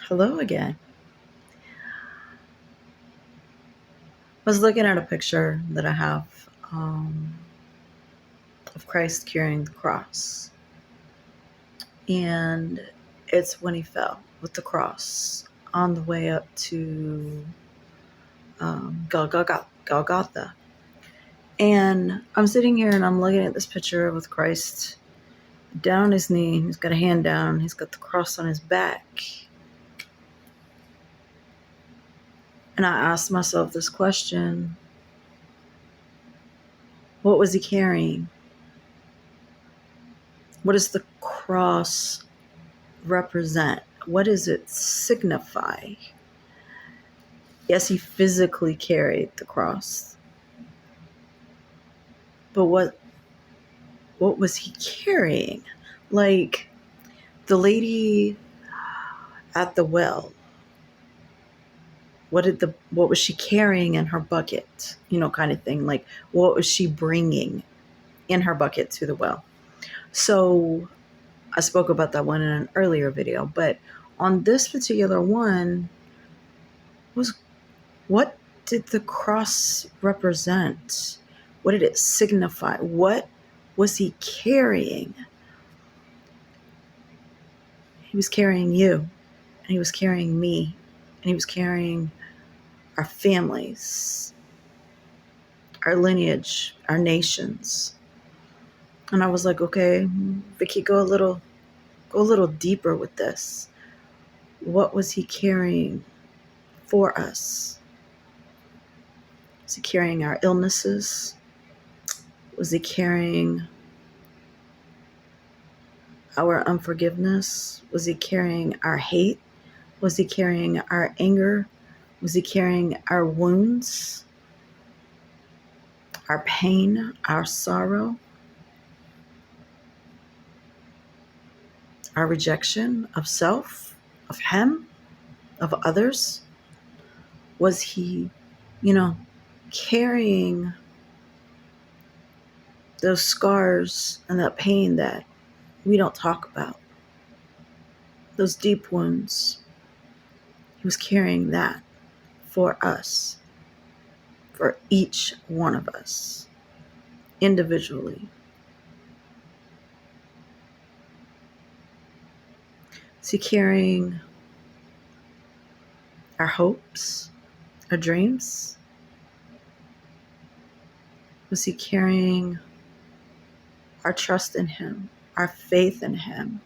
Hello again. I was looking at a picture that I have of Christ carrying the cross. And it's when he fell with the cross on the way up to Golgotha. And I'm sitting here and I'm looking at this picture with Christ down on his knee. He's got a hand down. He's got the cross on his back. And I asked myself this question: what was he carrying? What does the cross represent? What does it signify? Yes, he physically carried the cross. But what was he carrying? Like the lady at the well, what was she carrying in her bucket? Kind of thing. Like, what was she bringing in her bucket to the well? So I spoke about that one in an earlier video, but on this particular one was, what did the cross represent? What did it signify? What was he carrying? He was carrying you, and he was carrying me, and he was carrying our families, our lineage, our nations. And I was like, okay, Vicky, go a little deeper with this. What was he carrying for us? Was he carrying our illnesses? Was he carrying our unforgiveness? Was he carrying our hate? Was he carrying our anger? Was he carrying our wounds, our pain, our sorrow, our rejection of self, of him, of others? Was he, carrying those scars and that pain that we don't talk about? Those deep wounds. He was carrying that for us, for each one of us, individually. Is he carrying our hopes, our dreams? Was he carrying our trust in him, our faith in him?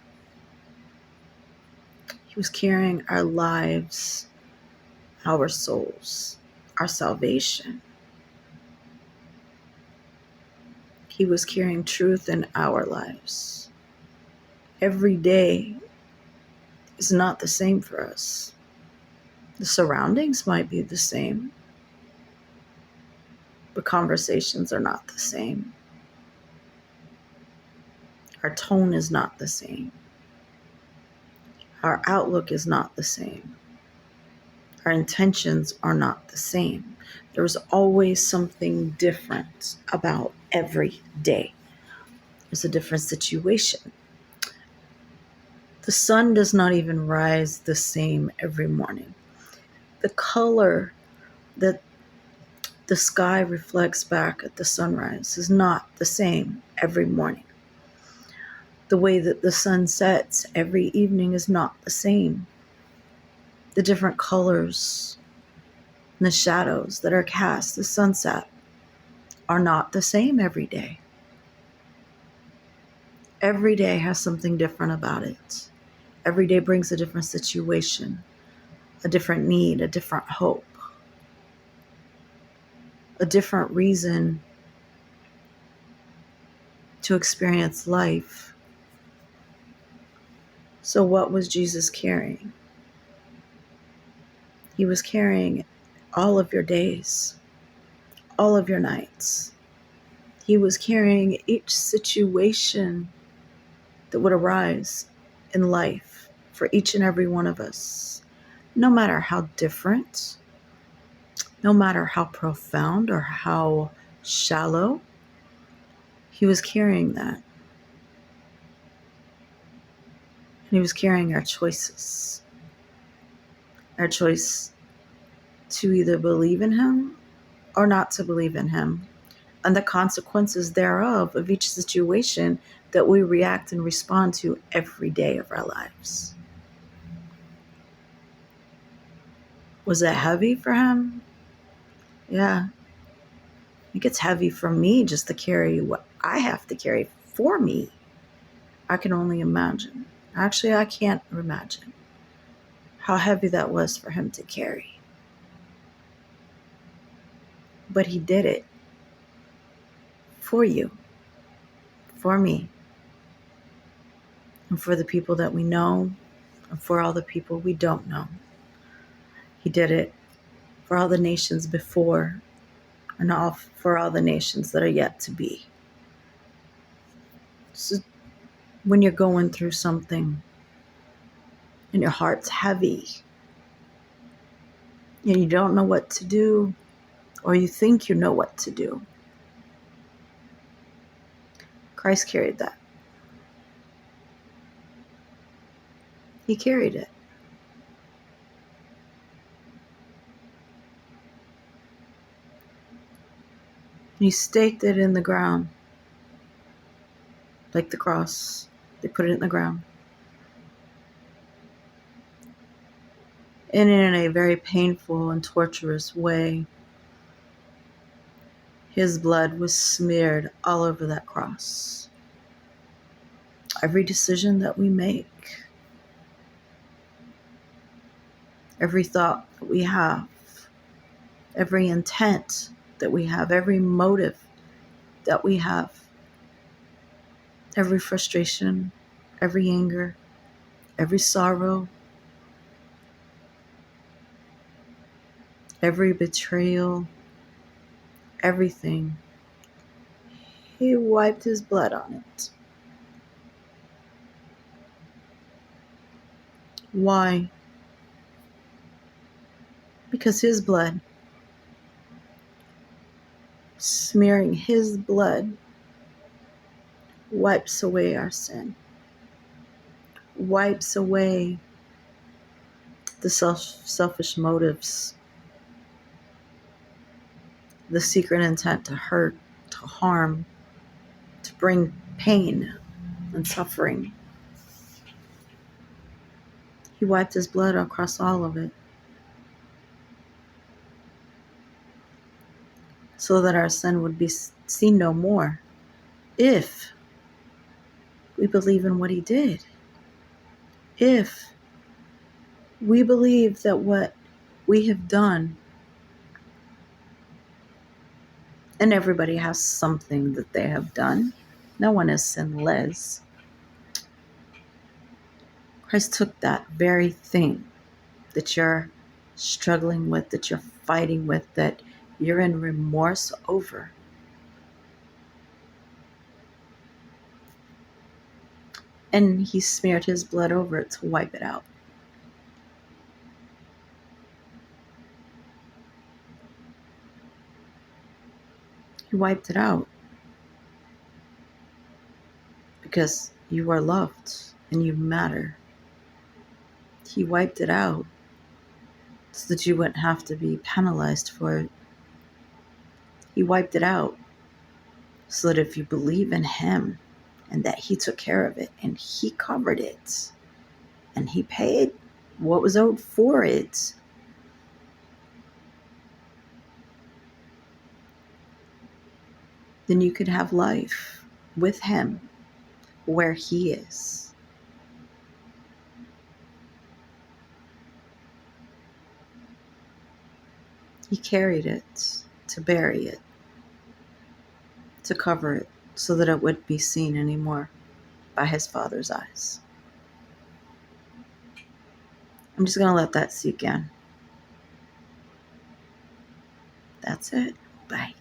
He was carrying our lives, our souls, our salvation. He was carrying truth in our lives. Every day is not the same for us. The surroundings might be the same, but conversations are not the same. Our tone is not the same. Our outlook is not the same. Our intentions are not the same. There's always something different about every day. There's a different situation. The sun does not even rise the same every morning. The color that the sky reflects back at the sunrise is not the same every morning. The way that the sun sets every evening is not the same. The different colors and the shadows that are cast, the sunset, are not the same every day. Every day has something different about it. Every day brings a different situation, a different need, a different hope, a different reason to experience life. So what was Jesus carrying? He was carrying all of your days, all of your nights. He was carrying each situation that would arise in life for each and every one of us, no matter how different, no matter how profound or how shallow. He was carrying that. And he was carrying our choices. our choice to either believe in him or not to believe in him, and the consequences thereof of each situation that we react and respond to every day of our lives. Was it heavy for him? Yeah. It gets heavy for me just to carry what I have to carry for me. I can only imagine. Actually, I can't imagine how heavy that was for him to carry. But he did it for you, for me, and for the people that we know, and for all the people we don't know. He did it for all the nations before, and for all the nations that are yet to be. So when you're going through something and your heart's heavy and you don't know what to do, or you think you know what to do, Christ carried that. He carried it. He staked it in the ground, like the cross. They put it in the ground. And in a very painful and torturous way, his blood was smeared all over that cross. Every decision that we make, every thought that we have, every intent that we have, every motive that we have, every frustration, every anger, every sorrow, every betrayal, everything, he wiped his blood on it. Why? Because his blood, smearing his blood, wipes away our sin, wipes away the selfish motives, the secret intent to hurt, to harm, to bring pain and suffering. He wiped his blood across all of it so that our sin would be seen no more if we believe in what he did. If we believe that what we have done, and everybody has something that they have done, no one is sinless. Christ took that very thing that you're struggling with, that you're fighting with, that you're in remorse over, and he smeared his blood over it to wipe it out. He wiped it out because you are loved and you matter. He wiped it out so that you wouldn't have to be penalized for it. He wiped it out so that if you believe in him and that he took care of it and he covered it and he paid what was owed for it, then you could have life with him where he is. He carried it to bury it, to cover it, so that it wouldn't be seen anymore by his Father's eyes. I'm just going to let that sink in. That's it. Bye.